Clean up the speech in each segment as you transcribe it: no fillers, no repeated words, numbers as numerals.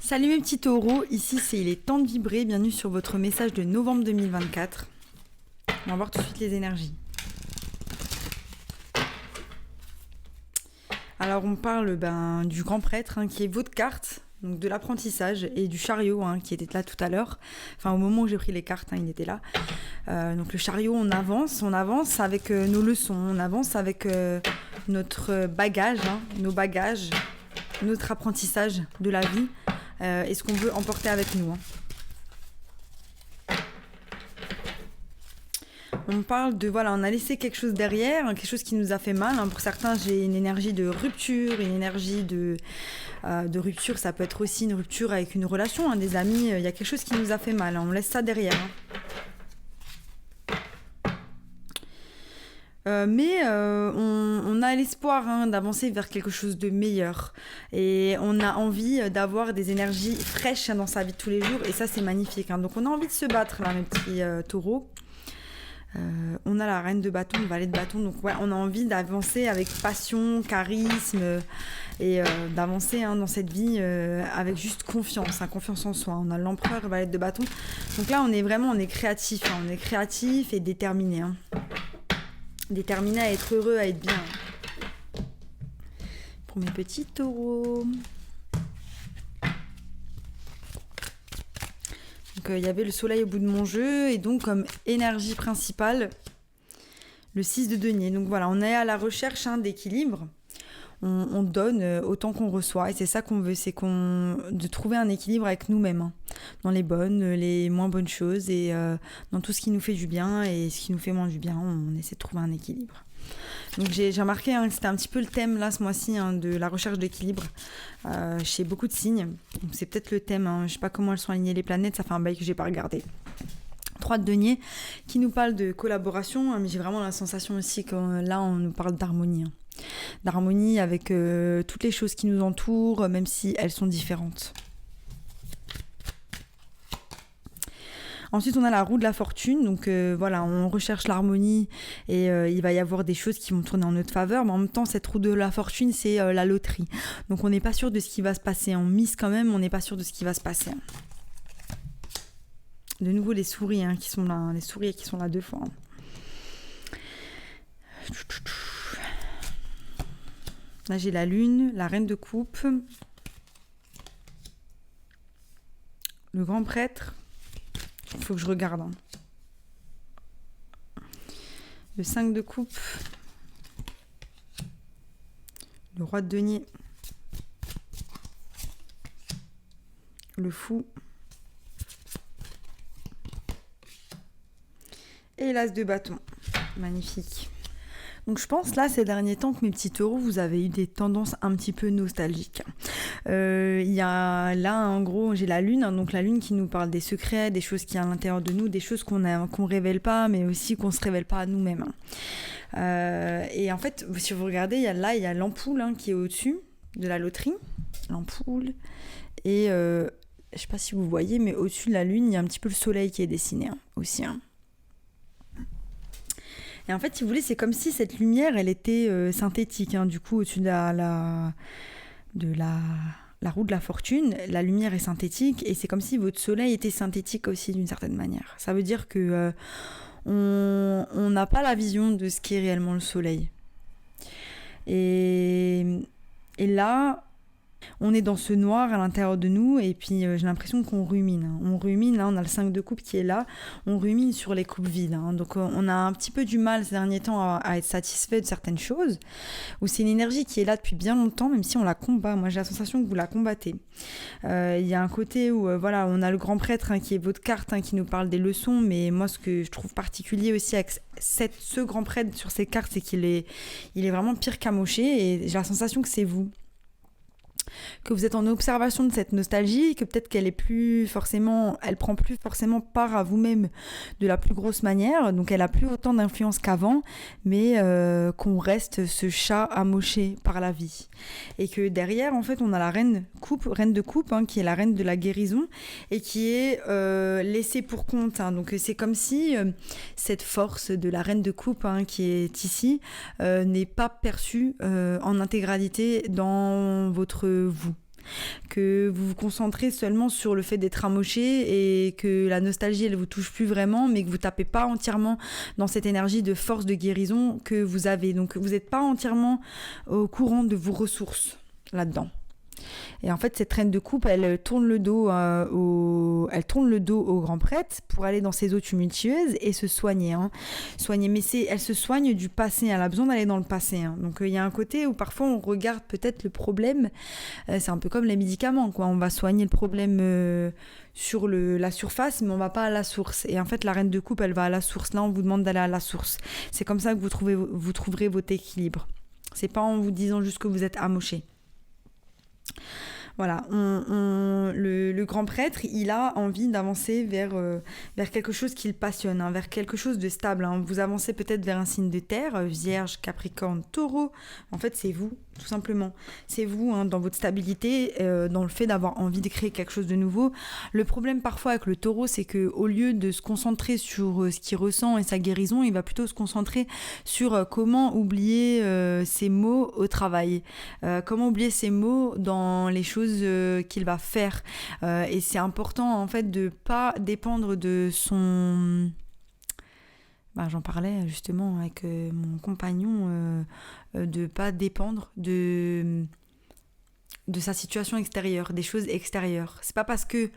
Salut mes petits taureaux, ici c'est Il est temps de vibrer, bienvenue sur votre message de novembre 2024. On va voir tout de suite les énergies. Alors on parle du grand prêtre qui est votre carte, donc de l'apprentissage, et du chariot qui était là tout à l'heure. Enfin au moment où j'ai pris les cartes, il était là. Donc le chariot, on avance avec nos leçons, on avance avec notre bagage, nos bagages, notre apprentissage de la vie. Et ce qu'on veut emporter avec nous. On parle de, on a laissé quelque chose derrière, quelque chose qui nous a fait mal. Pour certains, j'ai une énergie de rupture, une énergie de rupture. Ça peut être aussi une rupture avec une relation, des amis. Il y a quelque chose qui nous a fait mal. On laisse ça derrière. Mais on a l'espoir d'avancer vers quelque chose de meilleur. Et on a envie d'avoir des énergies fraîches dans sa vie de tous les jours. Et ça, c'est magnifique. Donc on a envie de se battre, là, mes petits taureaux. On a la reine de bâton, le valet de bâton. Donc ouais, on a envie d'avancer avec passion, charisme. Et d'avancer dans cette vie avec juste confiance, confiance en soi. On a l'empereur, le valet de bâton. Donc là, on est créatif. On est créatif et déterminé. Déterminé à être heureux, à être bien. Pour mes petits taureaux. Donc il y avait le soleil au bout de mon jeu et donc comme énergie principale, le 6 de denier. Donc voilà, on est à la recherche d'équilibre. On donne autant qu'on reçoit et c'est ça qu'on veut, de trouver un équilibre avec nous-mêmes, dans les bonnes, les moins bonnes choses et dans tout ce qui nous fait du bien et ce qui nous fait moins du bien, on essaie de trouver un équilibre. Donc j'ai remarqué que c'était un petit peu le thème là ce mois-ci de la recherche d'équilibre chez beaucoup de signes. Donc c'est peut-être le thème, je sais pas comment elles sont alignées les planètes, ça fait un bail que j'ai pas regardé. 3 de denier qui nous parle de collaboration, mais j'ai vraiment la sensation aussi que là on nous parle d'harmonie. D'harmonie avec toutes les choses qui nous entourent, même si elles sont différentes. Ensuite, on a la roue de la fortune. Donc on recherche l'harmonie et il va y avoir des choses qui vont tourner en notre faveur. Mais en même temps, cette roue de la fortune, c'est la loterie. Donc on n'est pas sûr de ce qui va se passer. On mise quand même, on n'est pas sûr de ce qui va se passer. De nouveau, les souris qui sont là. Les souris qui sont là 2 fois. Là, j'ai la lune, la reine de coupe, le grand prêtre. Il faut que je regarde. Le 5 de coupe, le roi de denier, le fou et l'as de bâton. Magnifique. Donc je pense là ces derniers temps que mes petits taureaux vous avez eu des tendances un petit peu nostalgiques. Il y a là en gros j'ai la lune, donc la lune qui nous parle des secrets, des choses qui y a à l'intérieur de nous, des choses qu'on révèle pas mais aussi qu'on se révèle pas à nous-mêmes. Et en fait si vous regardez il y a l'ampoule qui est au-dessus de la loterie, l'ampoule et je sais pas si vous voyez mais au-dessus de la lune il y a un petit peu le soleil qui est dessiné aussi. Et en fait, si vous voulez, c'est comme si cette lumière, elle était synthétique. Du coup, au-dessus de la roue de la fortune, la lumière est synthétique et c'est comme si votre soleil était synthétique aussi d'une certaine manière. Ça veut dire que on n'a pas la vision de ce qu'est réellement le soleil. Et là, on est dans ce noir à l'intérieur de nous et puis j'ai l'impression qu'on rumine. On rumine, là on a le 5 de coupe qui est là, on rumine sur les coupes vides. Donc on a un petit peu du mal ces derniers temps à être satisfait de certaines choses. Ou c'est une énergie qui est là depuis bien longtemps, même si on la combat. Moi j'ai la sensation que vous la combattez. Il y a un côté où on a le grand prêtre qui est votre carte, qui nous parle des leçons, mais moi ce que je trouve particulier aussi avec ce grand prêtre sur ces cartes, c'est qu'il est vraiment pire qu'amoché et j'ai la sensation que c'est vous. Que vous êtes en observation de cette nostalgie, que peut-être qu'elle prend plus forcément part à vous-même de la plus grosse manière, donc elle a plus autant d'influence qu'avant, mais qu'on reste ce chat amoché par la vie. Et que derrière, en fait, on a la reine de coupe, qui est la reine de la guérison, et qui est laissée pour compte. Donc c'est comme si cette force de la reine de coupe qui est ici n'est pas perçue en intégralité dans votre vous. que vous vous concentrez seulement sur le fait d'être amoché et que la nostalgie, elle vous touche plus vraiment, mais que vous tapez pas entièrement dans cette énergie de force de guérison que vous avez. Donc vous n'êtes pas entièrement au courant de vos ressources là-dedans. Et en fait, cette reine de coupe, elle tourne le dos au grand prêtre pour aller dans ses eaux tumultueuses et se soigner. Soigner, mais elle se soigne du passé. Elle a besoin d'aller dans le passé. Donc, il y a un côté où parfois on regarde peut-être le problème. C'est un peu comme les médicaments, quoi. On va soigner le problème sur la surface, mais on va pas à la source. Et en fait, la reine de coupe, elle va à la source. Là, on vous demande d'aller à la source. C'est comme ça que vous trouverez votre équilibre. C'est pas en vous disant juste que vous êtes amoché. Voilà, le grand prêtre, il a envie d'avancer vers quelque chose qui le passionne, vers quelque chose de stable. Vous avancez peut-être vers un signe de terre, Vierge, Capricorne, Taureau. En fait, c'est vous, tout simplement. C'est vous, dans votre stabilité, dans le fait d'avoir envie de créer quelque chose de nouveau. Le problème parfois avec le Taureau, c'est qu'au lieu de se concentrer sur ce qu'il ressent et sa guérison, il va plutôt se concentrer sur comment oublier ses mots au travail. Comment oublier ses mots dans les choses qu'il va faire. Et c'est important, en fait, de pas dépendre de son... j'en parlais justement avec mon compagnon, de pas dépendre de sa situation extérieure, des choses extérieures. C'est pas parce que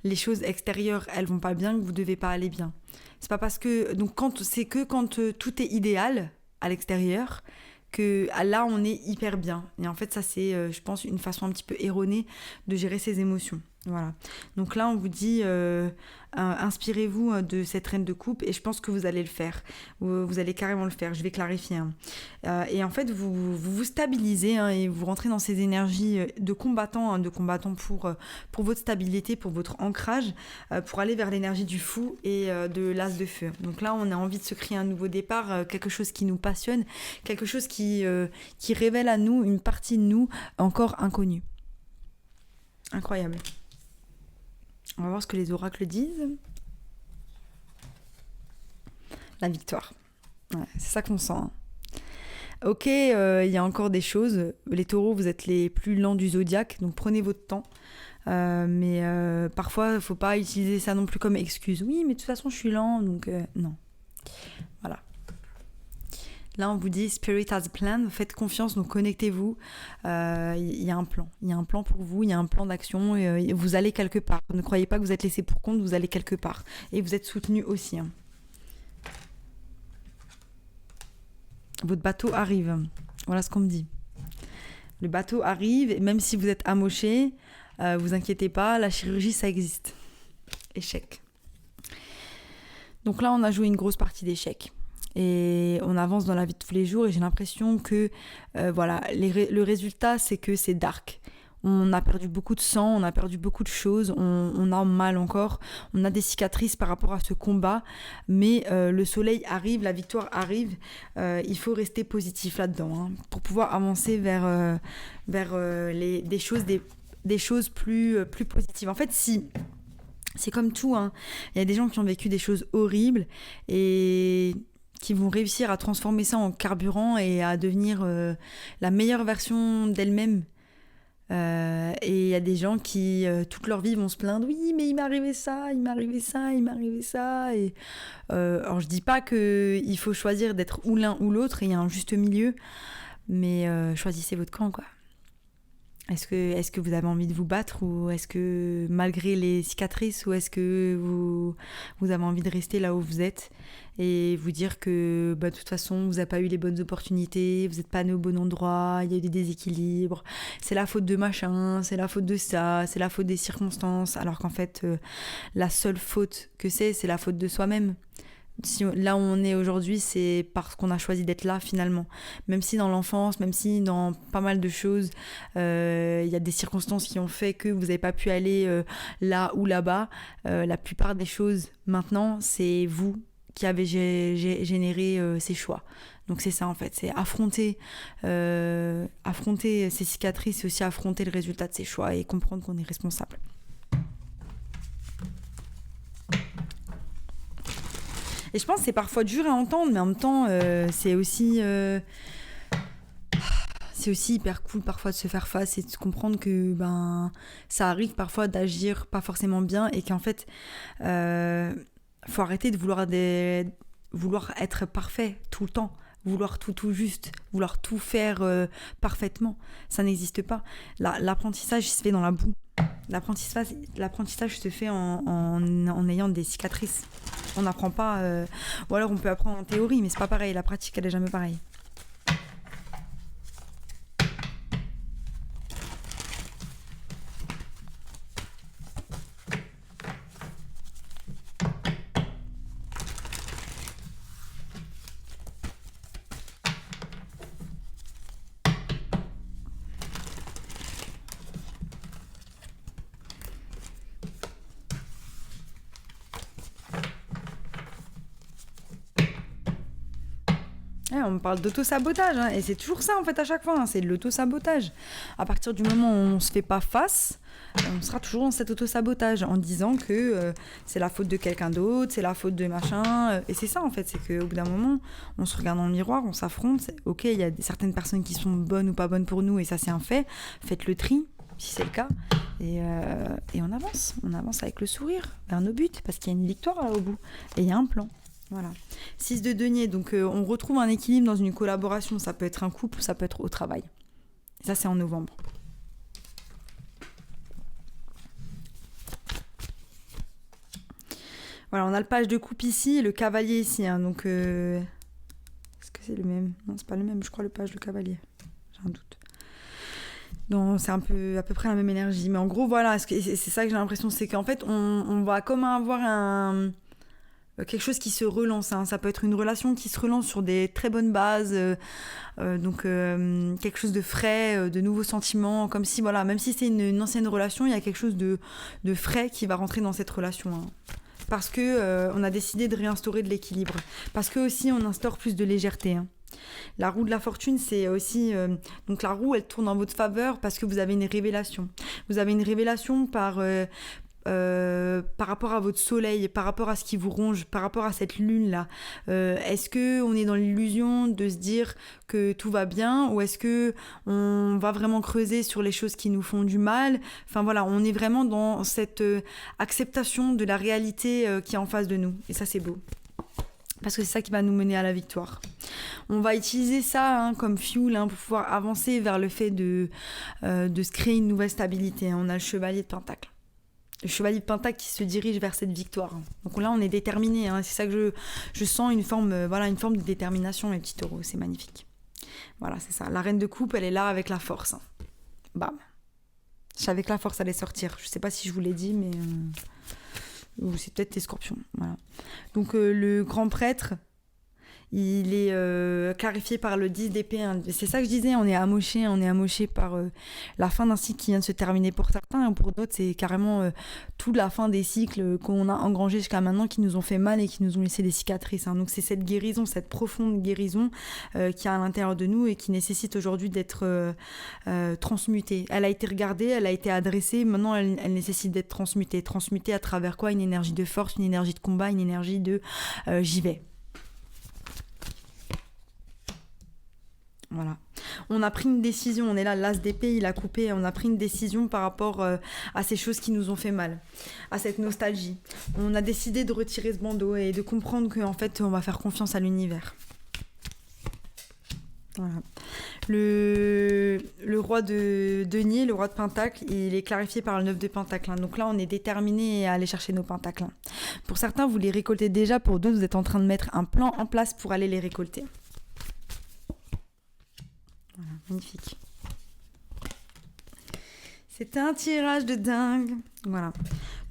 les choses extérieures, elles vont pas bien que vous devez pas aller bien. C'est pas parce que... Donc, quand tout est idéal à l'extérieur, que là, on est hyper bien. Et en fait, ça, c'est, je pense, une façon un petit peu erronée de gérer ses émotions. Voilà. Donc là, on vous dit, inspirez-vous de cette reine de coupe et je pense que vous allez le faire. Vous allez carrément le faire. Je vais clarifier. Et en fait, vous stabilisez et vous rentrez dans ces énergies de combattant pour votre stabilité, pour votre ancrage, pour aller vers l'énergie du fou et de l'as de feu. Donc là, on a envie de se créer un nouveau départ, quelque chose qui nous passionne, quelque chose qui révèle à nous une partie de nous encore inconnue. Incroyable. On va voir ce que les oracles disent. La victoire. Ouais, c'est ça qu'on sent. Ok, il y a encore des choses. Les taureaux, vous êtes les plus lents du zodiaque, donc prenez votre temps. Mais parfois, il ne faut pas utiliser ça non plus comme excuse. Oui, mais de toute façon, je suis lent, donc non. Voilà. Là, on vous dit Spirit has a plan, faites confiance, donc connectez-vous. Il y a un plan. Il y a un plan pour vous, il y a un plan d'action. Vous allez quelque part. Ne croyez pas que vous êtes laissé pour compte, vous allez quelque part. Et vous êtes soutenu aussi. Votre bateau arrive. Voilà ce qu'on me dit. Le bateau arrive, et même si vous êtes amoché, vous inquiétez pas, la chirurgie, ça existe. Échec. Donc là, on a joué une grosse partie d'échec. Et on avance dans la vie de tous les jours et j'ai l'impression que le résultat, c'est que c'est dark. On a perdu beaucoup de sang, on a perdu beaucoup de choses, on a mal encore, on a des cicatrices par rapport à ce combat, mais le soleil arrive, la victoire arrive, il faut rester positif là-dedans pour pouvoir avancer vers des choses plus positives. En fait, c'est comme tout, il y a des gens qui ont vécu des choses horribles et qui vont réussir à transformer ça en carburant et à devenir la meilleure version d'elles-mêmes. Et il y a des gens qui, toute leur vie, vont se plaindre. Oui, mais il m'est arrivé ça, il m'est arrivé ça, il m'est arrivé ça. Et, alors, je dis pas qu'il faut choisir d'être ou l'un ou l'autre, il y a un juste milieu, mais choisissez votre camp, quoi. Est-ce que vous avez envie de vous battre ou est-ce que, malgré les cicatrices, ou est-ce que vous avez envie de rester là où vous êtes et vous dire que de toute façon, vous n'avez pas eu les bonnes opportunités, vous n'êtes pas né au bon endroit, il y a eu des déséquilibres, c'est la faute de machin, c'est la faute de ça, c'est la faute des circonstances, alors qu'en fait, la seule faute que c'est la faute de soi-même. Là où on est aujourd'hui, c'est parce qu'on a choisi d'être là finalement. Même si dans l'enfance, même si dans pas mal de choses, il y a des circonstances qui ont fait que vous n'avez pas pu aller là ou là-bas, la plupart des choses maintenant, c'est vous qui avez généré ces choix. Donc c'est ça en fait, c'est affronter ces cicatrices, c'est aussi affronter le résultat de ces choix et comprendre qu'on est responsable. Et je pense que c'est parfois dur à entendre, mais en même temps, c'est aussi c'est aussi hyper cool parfois de se faire face et de comprendre que ça arrive parfois d'agir pas forcément bien et qu'en fait, faut arrêter de vouloir être parfait tout le temps, vouloir tout juste, vouloir tout faire parfaitement. Ça n'existe pas. L'apprentissage se fait dans la boue. L'apprentissage se fait en ayant des cicatrices. On n'apprend pas... ou alors on peut apprendre en théorie, mais c'est pas pareil. La pratique, elle est jamais pareille. Ouais, on parle d'auto-sabotage, hein, et c'est toujours ça en fait à chaque fois, hein, c'est de l'auto-sabotage. À partir du moment où on se fait pas face, on sera toujours dans cet auto-sabotage en disant que c'est la faute de quelqu'un d'autre, c'est la faute de machin. Et c'est ça en fait, c'est qu'au bout d'un moment, on se regarde dans le miroir, on s'affronte. Ok, il y a certaines personnes qui sont bonnes ou pas bonnes pour nous et ça c'est un fait. Faites le tri si c'est le cas. Et on avance avec le sourire vers nos buts parce qu'il y a une victoire là, au bout et il y a un plan. Voilà. 6 de denier, donc on retrouve un équilibre dans une collaboration. Ça peut être un couple, ça peut être au travail. Et ça, c'est en novembre. Voilà, on a le page de coupe ici et le cavalier ici. Hein, donc, est-ce que c'est le même ? Non, c'est pas le même, je crois, le page, le cavalier. J'ai un doute. Non, c'est à peu près la même énergie. Mais en gros, voilà, c'est ça que j'ai l'impression. C'est qu'en fait, on va comme avoir quelque chose qui se relance, hein. Ça peut être une relation qui se relance sur des très bonnes bases, donc quelque chose de frais, de nouveaux sentiments, comme si, voilà, même si c'est une ancienne relation, il y a quelque chose de frais qui va rentrer dans cette relation, hein. Parce que on a décidé de réinstaurer de l'équilibre, parce que aussi on instaure plus de légèreté, hein. La roue de la fortune, c'est aussi... donc la roue, elle tourne en votre faveur parce que vous avez une révélation. Vous avez une révélation par rapport à votre soleil, par rapport à ce qui vous ronge, par rapport à cette lune-là. Est-ce qu'on est dans l'illusion de se dire que tout va bien ou est-ce qu'on va vraiment creuser sur les choses qui nous font du mal ? Enfin voilà, on est vraiment dans cette acceptation de la réalité qui est en face de nous. Et ça, c'est beau. Parce que c'est ça qui va nous mener à la victoire. On va utiliser ça, hein, comme fuel, hein, pour pouvoir avancer vers le fait de se créer une nouvelle stabilité. On a le chevalier de Pentacle. Le chevalier de Pentacle qui se dirige vers cette victoire. Donc là, on est déterminé, hein. C'est ça que je sens, une forme de détermination, mes petits taureaux. C'est magnifique. Voilà, c'est ça. La reine de coupe, elle est là avec la force, hein. Bam. Je savais que la force allait sortir. Je sais pas si je vous l'ai dit, mais... ou c'est peut-être tes scorpions. Voilà. Donc le grand prêtre, il est clarifié par le 10 d'épée. Hein. C'est ça que je disais, on est amoché par la fin d'un cycle qui vient de se terminer pour certains, et pour d'autres c'est carrément toute la fin des cycles qu'on a engrangés jusqu'à maintenant qui nous ont fait mal et qui nous ont laissé des cicatrices. Hein. Donc c'est cette guérison, cette profonde guérison qui est à l'intérieur de nous et qui nécessite aujourd'hui d'être transmutée. Elle a été regardée, elle a été adressée, maintenant elle nécessite d'être transmutée. Transmutée à travers quoi ? Une énergie de force, une énergie de combat, une énergie de j'y vais. Voilà. On a pris une décision, on est là, l'as d'épée, il a coupé, on a pris une décision par rapport à ces choses qui nous ont fait mal, à cette nostalgie. On a décidé de retirer ce bandeau et de comprendre qu'en fait, on va faire confiance à l'univers. Voilà. Le roi de denier, le roi de pentacle, il est clarifié par le 9 de pentacle. Hein. Donc là, on est déterminé à aller chercher nos pentacles. Hein. Pour certains, vous les récoltez déjà, pour d'autres, vous êtes en train de mettre un plan en place pour aller les récolter. Voilà, magnifique. C'était un tirage de dingue. Voilà.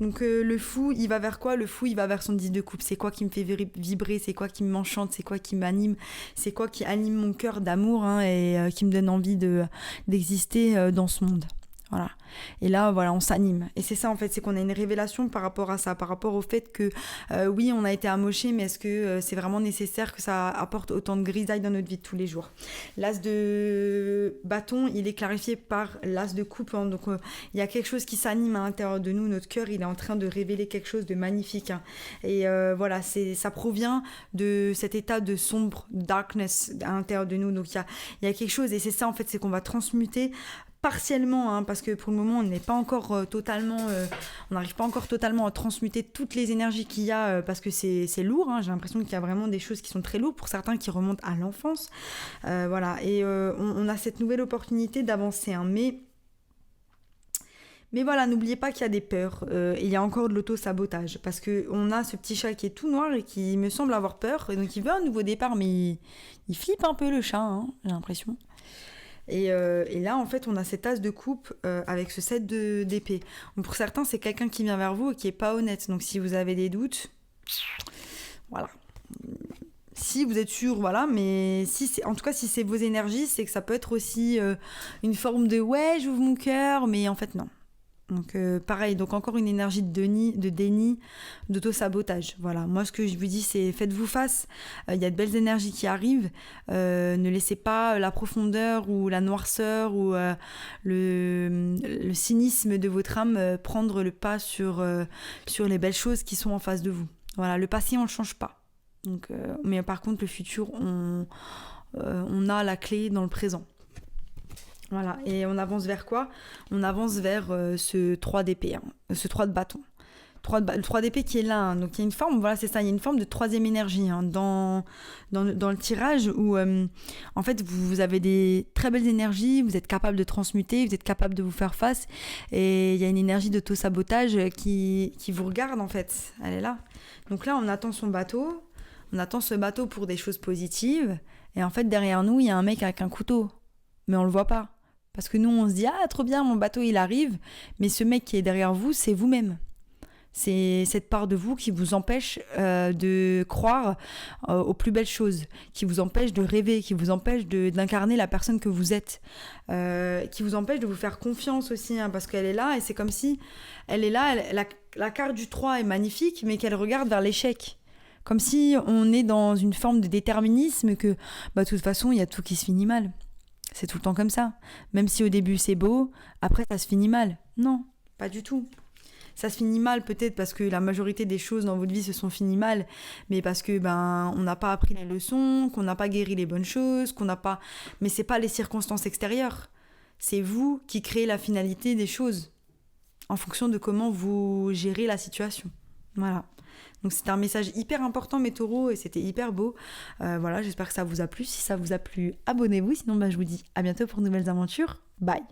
Donc le fou, il va vers quoi ? Le fou, il va vers son 10 de coupe. C'est quoi qui me fait vibrer ? C'est quoi qui m'enchante ? C'est quoi qui m'anime ? C'est quoi qui anime mon cœur d'amour, hein, et qui me donne envie d'exister dans ce monde ? Voilà. Et là, voilà, on s'anime. Et c'est ça, en fait, c'est qu'on a une révélation par rapport à ça, par rapport au fait que, oui, on a été amoché, mais est-ce que c'est vraiment nécessaire que ça apporte autant de grisailles dans notre vie de tous les jours? L'as de bâton, il est clarifié par l'as de coupe. Hein. Donc, il y a quelque chose qui s'anime à l'intérieur de nous. Notre cœur, il est en train de révéler quelque chose de magnifique. Hein. Et voilà, ça provient de cet état de sombre, darkness à l'intérieur de nous. Donc, il y a quelque chose, et c'est ça, en fait, c'est qu'on va transmuter partiellement, hein, parce que pour le moment on n'est pas encore totalement, on n'arrive pas encore totalement à transmuter toutes les énergies qu'il y a, parce que c'est lourd, hein. J'ai l'impression qu'il y a vraiment des choses qui sont très lourdes, pour certains qui remontent à l'enfance, voilà, et on a cette nouvelle opportunité d'avancer, hein, mais voilà, n'oubliez pas qu'il y a des peurs, il y a encore de l'auto-sabotage, parce qu'on a ce petit chat qui est tout noir et qui me semble avoir peur, et donc il veut un nouveau départ, mais il flippe un peu le chat, hein, j'ai l'impression. Et là, en fait, on a cet as de coupe avec ce 7 d'épée. Donc, pour certains, c'est quelqu'un qui vient vers vous et qui n'est pas honnête. Donc, si vous avez des doutes, voilà. Si vous êtes sûr, voilà. Mais en tout cas, si c'est vos énergies, c'est que ça peut être aussi une forme de ouais, j'ouvre mon cœur, mais en fait, non. Donc pareil, donc encore une énergie de déni, d'auto-sabotage. Voilà, moi ce que je vous dis c'est faites-vous face, il y a de belles énergies qui arrivent, ne laissez pas la profondeur ou la noirceur ou le cynisme de votre âme prendre le pas sur les belles choses qui sont en face de vous. Voilà, le passé on le change pas. Donc, mais par contre le futur on a la clé dans le présent. Voilà, et on avance vers quoi? On avance vers ce 3 d'épée, hein, ce 3 de bâton. Le 3 d'épée qui est là, hein, donc il y a une forme, voilà, c'est ça, il y a une forme de troisième énergie hein, dans le tirage où en fait vous avez des très belles énergies, vous êtes capable de transmuter, vous êtes capable de vous faire face, et il y a une énergie d'auto-sabotage qui vous regarde en fait, elle est là. Donc là on attend son bateau, on attend ce bateau pour des choses positives, et en fait derrière nous il y a un mec avec un couteau, mais on le voit pas. Parce que nous, on se dit « Ah, trop bien, mon bateau, il arrive », mais ce mec qui est derrière vous, c'est vous-même. C'est cette part de vous qui vous empêche de croire aux plus belles choses, qui vous empêche de rêver, qui vous empêche d'incarner la personne que vous êtes, qui vous empêche de vous faire confiance aussi, hein, parce qu'elle est là, et c'est comme si elle est là, la carte du 3 est magnifique, mais qu'elle regarde vers l'échec. Comme si on est dans une forme de déterminisme que, de toute façon, il y a tout qui se finit mal. C'est tout le temps comme ça. Même si au début c'est beau, après ça se finit mal. Non, pas du tout. Ça se finit mal peut-être parce que la majorité des choses dans votre vie se sont finies mal, mais parce que on n'a pas appris les leçons, qu'on n'a pas guéri les bonnes choses, qu'on n'a pas. Mais c'est pas les circonstances extérieures. C'est vous qui créez la finalité des choses en fonction de comment vous gérez la situation. Voilà. Donc c'était un message hyper important mes taureaux et c'était hyper beau. Voilà, j'espère que ça vous a plu. Si ça vous a plu, abonnez-vous. Sinon, je vous dis à bientôt pour de nouvelles aventures. Bye.